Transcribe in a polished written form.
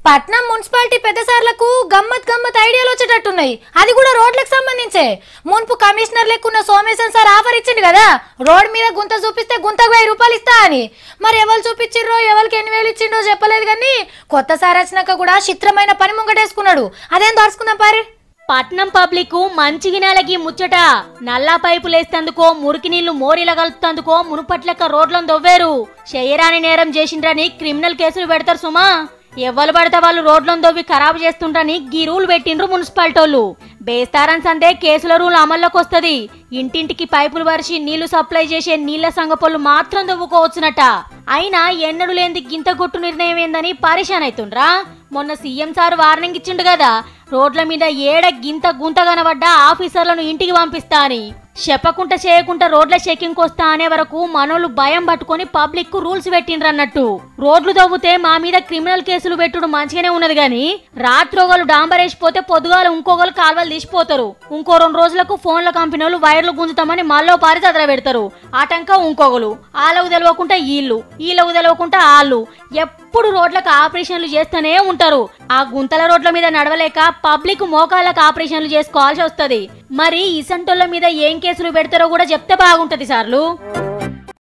పట్నం మున్సిపాలిటీ పెద్దసార్లకు గమ్మత్ గమ్మత్ ఐడియాలు వచ్చేటట్టున్నాయి. అది కూడా రోడ్లకు సంబంధించే. మున్పు కమిషనర్ లెక్కున్న సోమేశన్ సార్ ఆఫర్ ఇచ్చిండు కదా, రోడ్ మీద గుంత చూపిస్తే గుంతకు 1000 రూపాయలు ఇస్తా అని. మరి ఎవరు చూపించిర్రో ఎవరికి ఎన్ని వేలు ఇచ్చిండో చెప్పలేదు కానీ కొత్త సార్ వచ్చినాక కూడా చిత్రమైన పని ముంగటేసుకున్నాడు. అదేం దోచుకుందాం పారి. పట్నం పబ్లిక్ మంచిగి నెలకి ముచ్చట. నల్లా పైపులేస్తందుకో మురికి నీళ్లు మోరిల కలుపుతందుకో మునుపట్లెక్క రోడ్లను దొవ్వేరు. చెయ్యరాని నేరం చేసిండ్రని క్రిమినల్ కేసులు పెడతారు సుమా. ఎవరు పడితే వాళ్ళు రోడ్లను దొవ్వి ఖరాబు చేస్తుండ్రని గీ రూల్ పెట్టిండ్రు మున్సిపాలిటోళ్ళు. బేస్తారన్ సందే కేసుల రూల్ అమల్లోకి వస్తుంది. ఇంటింటికి పైపులు వరిచి నీళ్లు సప్లై చేసే నీళ్ల సంగపోళ్ళు మాత్రం దొవ్వుకోవచ్చునట. అయినా ఎన్నడు లేని గింత గొట్టు నిర్ణయం ఏందని పరిశాన్ అవుతుండ్రా. మొన్న సీఎం సార్ వార్నింగ్ ఇచ్చిండు కదా, రోడ్ల మీద ఏడ గింత గుంత కనబడ్డా ఆఫీసర్లను ఇంటికి పంపిస్తా అని. చెప్పకుండా చేయకుండా రోడ్ల చెకింగ్ వస్తా అనే వరకు మనోళ్ళు భయం పట్టుకొని పబ్లిక్ కు రూల్స్ పెట్టిండ్రన్నట్టు. రోడ్లు దవ్వుతే మా మీద క్రిమినల్ కేసులు పెట్టుడు మంచిగానే ఉన్నది గాని, రాత్రోగలు డాంబరేసిపోతే పొద్దుగాలు ఇంకోగలు కాల్వలు తీసిపోతారు. ఇంకో 2 రోజులకు ఫోన్ల కంపెనీలు వైర్లు గుంజుతామని మళ్ళీ పారి చదర పెడతారు. ఆటంక ఇంకోగలు ఆలకు తెలవకుండా ఈలకు తెలవకుండా ఆళ్ళు ఎప్పుడు రోడ్లకు ఆపరేషన్లు చేస్తూనే ఉంటారు. ఆ గుంతల రోడ్ల మీద నడవలేక పబ్లిక్ మోకాళ్ళకు ఆపరేషన్లు చేసుకోవాల్సి వస్తుంది. మరి ఇసంటోళ్ళ మీద ఏం కేసులు పెడతారో కూడా చెప్తే బాగుంటది సార్లు.